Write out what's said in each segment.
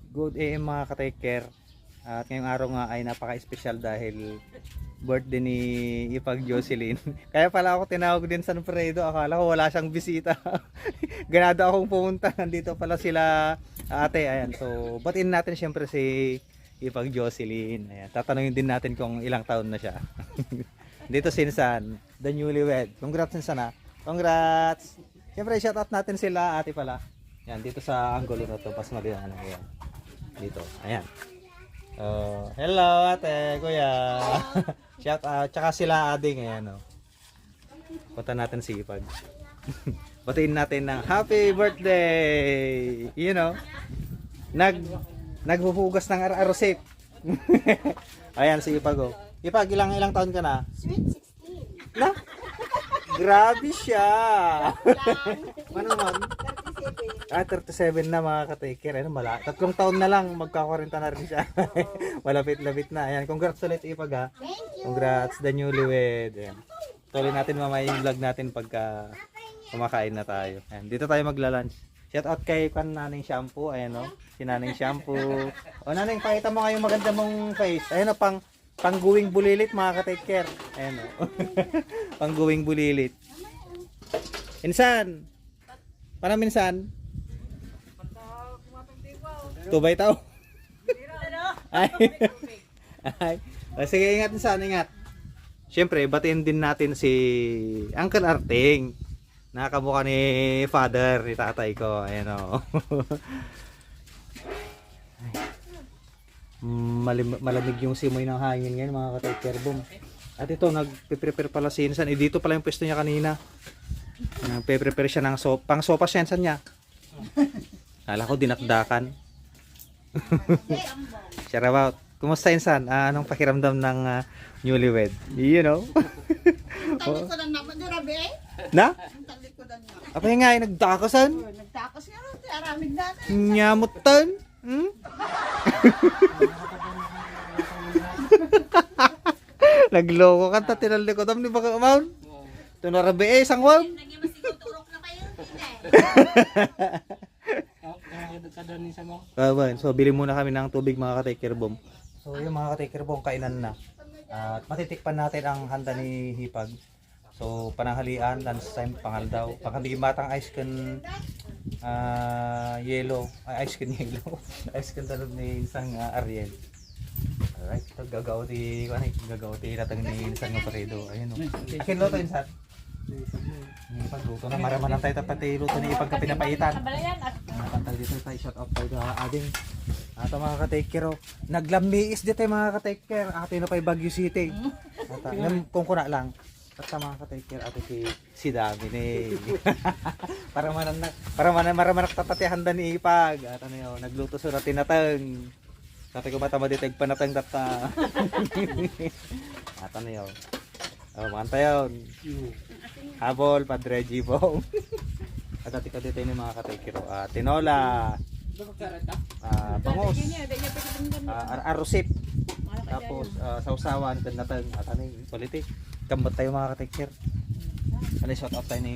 Good AM mga ka-take care. At ngayong araw nga ay napaka-espesyal dahil birthday ni Ipag Jocelyn. Kaya pala ako tinawag din San Fredo. Akala ko wala siyang bisita. Ganado akong pumunta. Nandito pala sila ate. Ayan. So, batiin natin siyempre si Ipag Jocelyn. Ayan. Tatanungin din natin kung ilang taon na siya. Dito Sinsan, the newlywed. Congrats Sinsan ha. Congrats. Siyempre shout out natin sila ate pala. Yan, dito sa angulo na to. Pas maliwanag. Ayan. Dito. Ayan. Hello ate, kuya. Shout out. Tsaka sila ading. Ayan o. Punta natin si Ipag. Batiin natin ng happy birthday. You know. Naghuhugas ng arosip. Ayan si Ipag o. Ipag, ilang taon ka na? Sweet 16. Na? Grabe siya. Ano naman? 37 na mga ka-taker. Ano, 3 taon na lang. Magka-40 na rin siya. Malapit-lapit na. Ayan, congrats ulit Ipag ha. Congrats the newlywed. Ayan. Tuloy natin mamaya yung vlog natin pagka kumakain na tayo. Ayan, dito tayo magla-lunch. Shout out kay Nanay Shampoo. Ayan o. Si Nanay Shampoo. O Nanay, pakita mo nga yung maganda mong face. Ayan o, pangguwing bulilit mga ka-taker. Ayan o. Pangguwing bulilit. Insan. Para minsan. Tubay tao. Ay. Ay. Sige, ingat Insan, ingat. Siyempre, batiin din natin si Uncle Arting. Nakakamukha ni father, ni tatay ko. Ayan o. Malamig yung simoy ng hangin ngayon mga ka-taker boom. At ito, nagpe-prepare pala si Insan. Dito pala yung pwesto niya kanina. Nagpe-prepare siya ng pang sopa siya Insan niya. Kala ko dinakdakan. Share about. Kumusta Insan? Anong pakiramdam ng newlywed? You know? Talikodan naman ni Rabi. Na? Talikodan niya. Apa yung nga, nagdakasan? Nagtakas niya rin. Aramig natin. Nyamutan? Nagloko ka ta, tinalikodan ni baka umahon. Ito na Rabi sangwag. Lagi masiguturok na kayo. So bili muna kami ng tubig mga ka-taker bomb. So yung mga ka-taker bomb kainan na. At matitikpan natin ang handa ni Hipag. So pananghalian, lunchtime, pangaldaw. Panghabimatang ice cream yellow. Ice cream yellow. Ice cream talog ni isang Ariel. Alright, ito gagawti natang ni isang Fredo. Ayun o. Akin loto Insan. Pagluto na maramanan tayo tapatay luto ni Ipag ka pinapaitan. Nakantal dito tayo, shout out tayo ading. Ato mga ka-taker, naglamiis dito mga ka-taker. Ato na pa Baguio City. Kung kuna lang. At sa mga ka-taker, ato si Dami ni. para maraman tatatihan da ni Ipag. Ato na yun, nagluto sa tinatang. Sabi ko matama dito, panatang data. Ato na yun. Manta yun. Habol, Padre Gibo. At dati ka dito yung mga ka-taker. Tinola. Bangos. Arosip. Tapos sausawan, kanatang. At ano yung politik. Kambot tayo mga ka-taker. Ano yung shout out tayo ni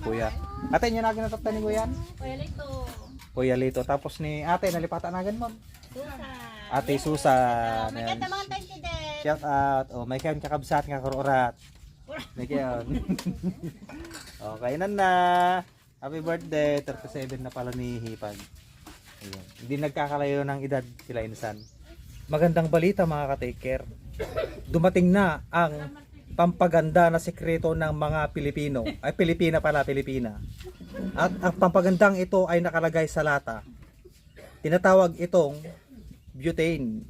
Kuya. Ate, yun na ginatap tayo ni Kuya? Kuya Lito. Kuya Lito. Tapos ni ate, nalipatan na mo. Susan. Ate Susan. May ganda mga tayo din. Shout out. May kayon kakabsat nga karurat. May kayon. Okay na. Happy birthday. 37 na pala ni Hipag. Ayun. Hindi nagkakalayo ng edad sila Insan. Magandang balita mga ka-taker. Dumating na ang pampaganda na sekreto ng mga Pilipino. Ay Pilipina. At ang pampagandang ito ay nakalagay sa lata. Tinatawag itong butane.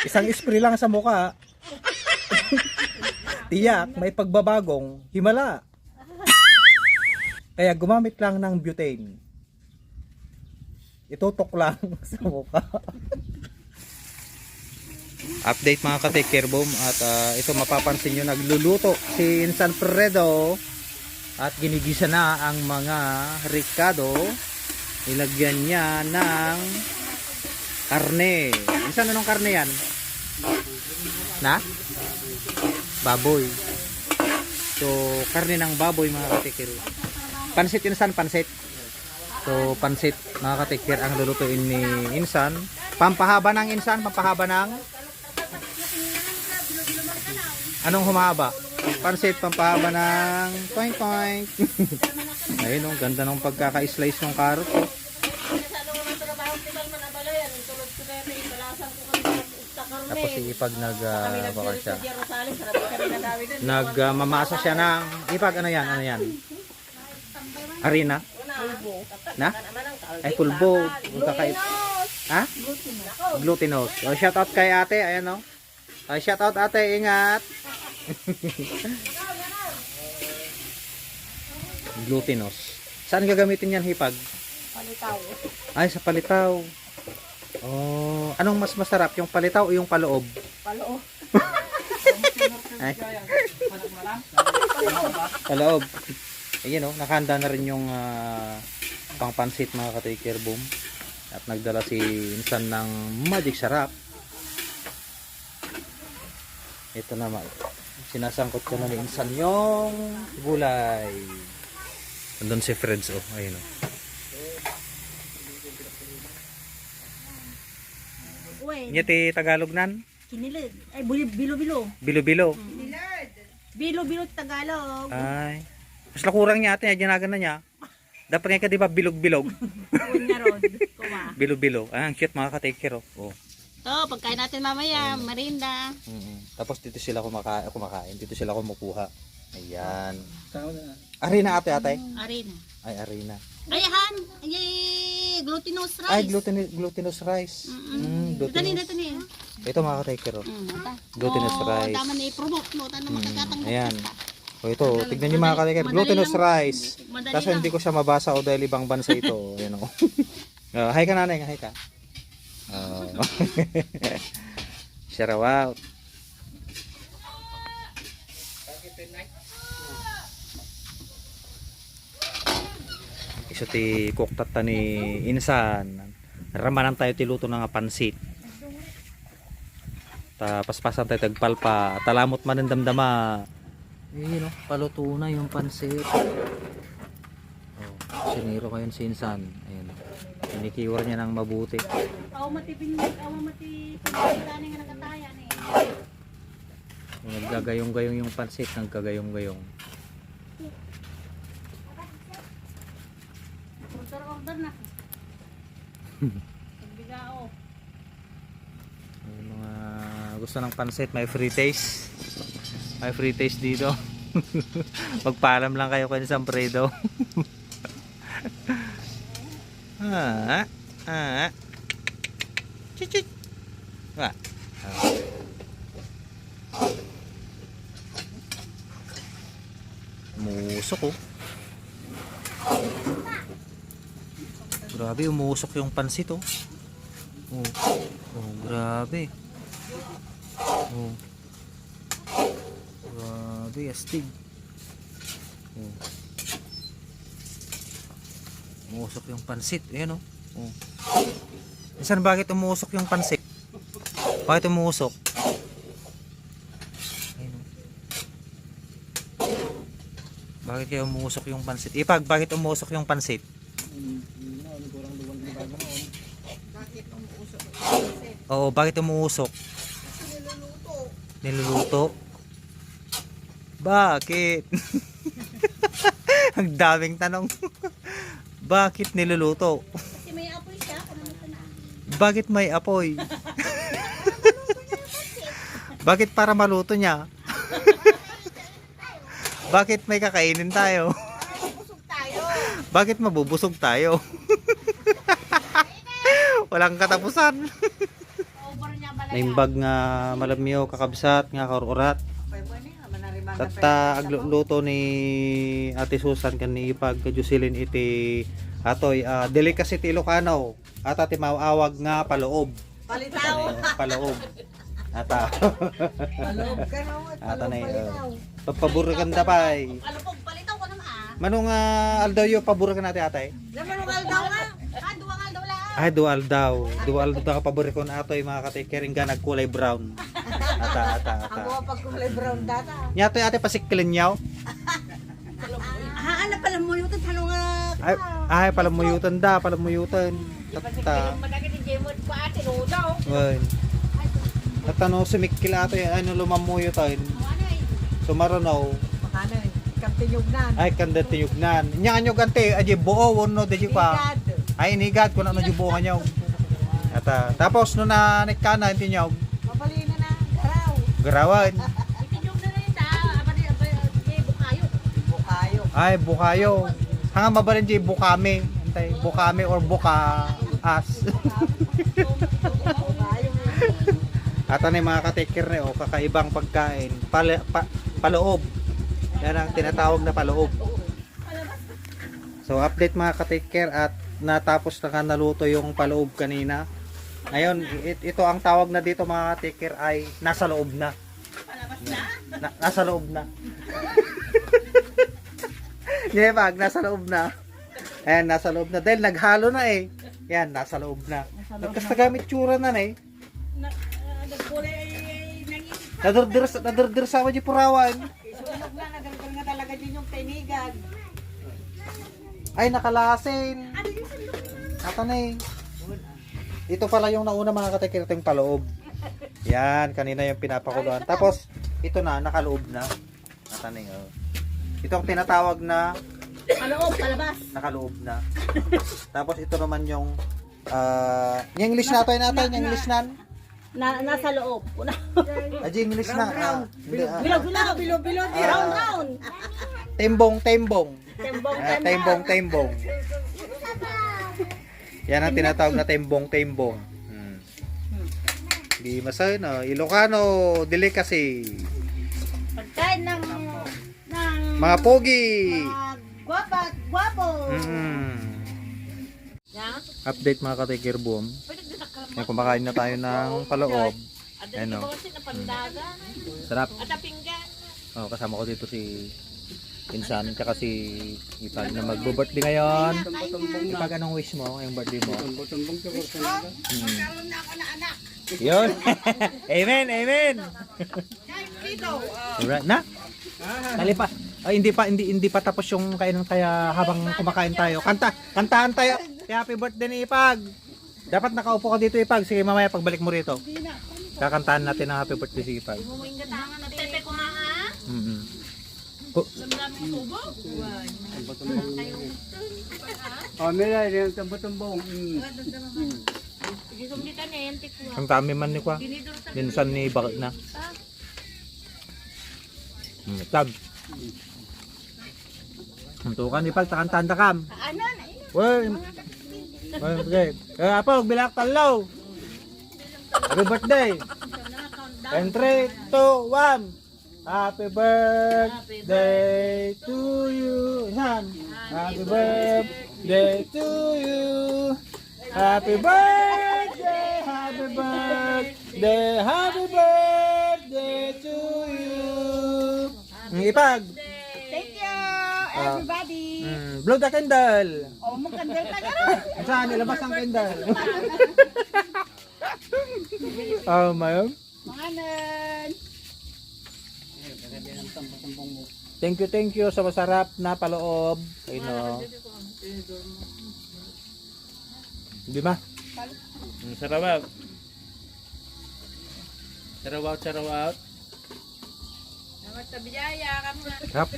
Isang spray lang sa mukha. Tiyak may pagbabagong himala. Kaya gumamit lang ng butane. Itutok lang sa mukha. Update mga ka-taker boom. At ito mapapansin nyo, nagluluto si Insan Fredo. At ginigisa na ang mga ricado. Ilagyan niya ng karne. Insan, anong karne yan? Na? Baboy. So, karne ng baboy mga ka-taker. Pansit yun San, pansit. So, pansit mga katikir ang lulutuin ni Insan. Pampahaba ng Insan, pampahaba ng... Anong humaba? Pansit, pampahaba ng... Toink, toink. Ayun, oh, ganda ng pagkaka-slice ng carrot. Oh. Tapos ipag baka siya. Mamasa siya ng... Ipag, ano yan? Ano yan? Harina? Na? Ay, pulbo. Kakait. Ha? Glutinous. O, shout out kay ate. Ayan o. Shout out ate. Ingat. Glutinous. Saan gagamitin yan, hipag? Palitaw. Ay, sa palitaw. Oh, anong mas masarap? Yung palitaw o yung paloob? Paloob. Ay. Paloob. Ayun oh, nakahanda na rin yung pangpansit mga ka-taker boom. At nagdala si Insan ng magic sarap. Ito naman. Sinasangkot ko na ni Insan yung gulay. Nandun si Freds oh. Ayun oh. Nyati Tagalog nan? Kinilid. Ay, bilo-bilo. Bilo-bilo. Bilo-bilo Tagalog. Ay. Mas lakurang niya ate, ginagan na niya. Dapat nga ka di ba bilog-bilog? Uwan nga ron. Kuma. Bilo-bilo. Ang cute mga ka-take care oh. Oh. So, pagkain natin mamaya, merinda. Tapos dito sila kumakain. Dito sila kumukuha. Ayan. Arena ate. Arena. Ay, arena. Ayahan. Ay, glutinous rice. Ay, glutinous rice. Glutinous. Tani. Ito mga ka-take care oh. Glutinous rice. Tama na i-promote mo. Tano makakatang. Ayan. O ito, tignan niyo mga ka-take care. Glutinous rice. Kaso hindi ko siya mabasa o dahil ibang bansa ito. Ayan o. Hi ka nanay, hi ka. Shout out. Iso ti kuktat ta ni Insan. Ramanan tayo ti luto nga pansit. Ta paspasan tayo tagpalpa. Talamot man ang damdama. Ayun oh, paluto na yung pansit. Oh, siniro ngayon si Insan. Ayun. Inikiwar niya ng mabuti. Aw matipin, aw mati pagkatani nga nakatayan eh. Naggagayong-gayong yung pansit, nagkagayong-gayong. Order na. Pagbigao. Yung mga gusto ng pansit, may free taste. May free taste dito. Magpaalam lang kayo kay San Fredo. Chichit. Musok oh. Grabe, umusok yung pansit oh. Oh, grabe. Oh. Grabe, astig. Oh. Umusok yung pansit. Ayan oh. Oh. Minsan bakit umusok yung pansit? Bakit umusok? Ayan oh. Bakit kaya umusok yung pansit? Ipag, bakit umusok yung pansit? Oo, bakit umuusok? Niluluto. Bakit? Ang daming tanong. Bakit niluluto? Kasi may apoy siya, kanamito na. Bakit may apoy? Bakit para maluto niya? Bakit may kakainin tayo? Busog tayo. Bakit mabubusog tayo? Walang katapusan. Over niya balay. Naimbag nga malamyo, kakabsat, nga karurat. Tata agluto ni Ate Susan kani ipagkajusilin iti atoy delicacy ti Ilocano at ati mawawag nga paloob. Palitaw. Paloob. Ata. Paloob ka no. Ata na papaburikan da pay. Palupog, palitaw ko naman ah. Manong aldaw yo paburikan natin atay? Laman ng aldaw nga. Duwang aldaw lang. Ay dual daw. Dual daw paborikon atoy mga katay nga nagkulay brown. Ata. Ako pag kulay brown data. Nyato ate pasikilin yaw. Haan na pala mo yung tanong nga Ay, palamuyutan da, palamuyutan. Tata. Wan. At ano, sumikil ato yan, ano lumamuyutan. Sumaranaw. Ay, kanda tiyugnan. Nya nyo gante, aji buo, wano, di pa. Ay, inigad, kung ano yung buo nyo. At tapos, no na nikana, hindi nyo. Garawan. Ay, bukayo. Hanga mabalin di bukame. Antay, bukame or buka as. At ano yung mga katikir na o kakaibang pagkain. Paloob. Yan ang tinatawag na paloob. So update mga katikir at natapos na naluto yung paloob kanina. Ngayon, ito ang tawag na dito mga katikir ay nasa loob na. Nasa loob na. Pag nasa loob na. Ayan, nasa loob na. Dahil naghalo na eh. Yan, nasa loob na. Nagkastagamit tsura na eh. Nadardir sa waji purawan. Ay, nakalasin. Ito na eh. Ito pala yung nauna mga katikir, ito yung paloob. Yan, kanina yung pinapakuluan. Tapos, ito na, nakaloob na. Ito na yun. Ito ang tinatawag na Paloob, palabas. nakaloob na. Tapos ito naman yung yung English natin, yung English nan. Nasa loob. Aji English na. Bilog. Round. Tembong. Tembong. Tembong. Yan ang tinatawag na tembong. Di masay no, Ilocano delicacy. Pagkain ng Mga pogi. Guwapo. Update mga katikir boom. Yan, kumakain na tayo ng paloob. Ano? Sarap. Oh, kasama ko dito si Insan tsaka si Ipag na magbo-birthday ngayon. Ipag, anong wish mo ngayong birthday mo? Yun. Amen. Alright na? Kalipa. Ay, hindi pa tapos yung kainan, kaya habang kumakain tayo. Kantahan tayo. Happy birthday ni Ipag. Dapat nakaupo ka dito, Ipag. Sige, mamaya pagbalik mo rito. Kakantahan natin ang happy birthday si Ipag. Ang dami man ni Kwa. Minsan ni bakit na. Tab. Tuntukan Ipag, takantahan takam. Well, okay. Kaya po, bilak talaw. Happy birthday. And 3, 2, 1. Happy birthday to you. Yan. Happy birthday to you. Happy birthday. Happy birthday to you. Ipag. Thank you, everybody. Blow the candle. Oh, magkandal na gano'n. Saan nilabas ang candle? Mayam. Manganan. Thank you sa masarap na paloob. Ayun. Di ba? Sarawak. Sarawak. Namat sa biyaya, kamu na. Sarap.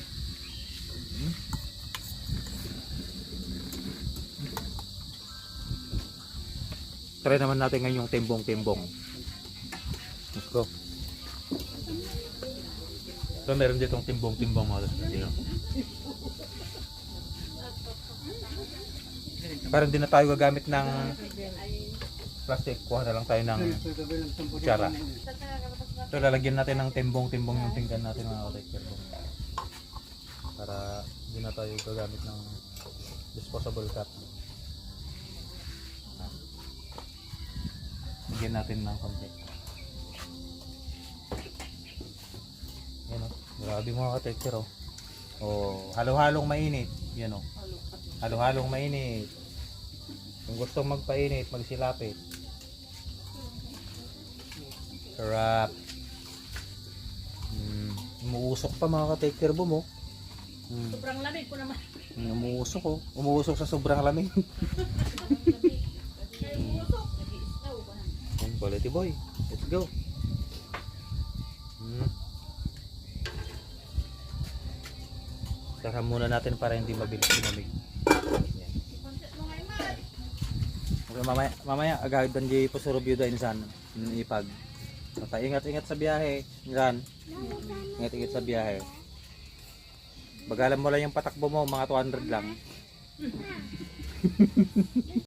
Try naman natin ngayon yung tembong. Let's go. So meron ditong timbong mga dito. Parang di na tayo gagamit ng plastic, kuha na lang tayo ng kutsara. So lalagyan natin ng timbong yung pinggan natin mga katekir. Para di na tayo gagamit ng disposable cup. Lagyan natin ng konti. Yan o. Grabe mga ka-texture o. O, halo-halong mainit. Yan o. Halo-halong mainit. Kung gustong magpainit, magsilapit. Sarap. Umuusok pa mga ka-texture boom o. Sobrang lamig ko naman. Umuusok oh. Umuusok sa sobrang lamig. Quality boy. Let's go. Saka muna natin para hindi mabilis lumamig. Yan. Okay, mamaya agad dan di pasurubyo da insan ipag. Basta ingat-ingat sa biyahe, insan. Ingat-ingat sa biyahe. Bagalan mo lang yung patakbo mo, mga 200 lang.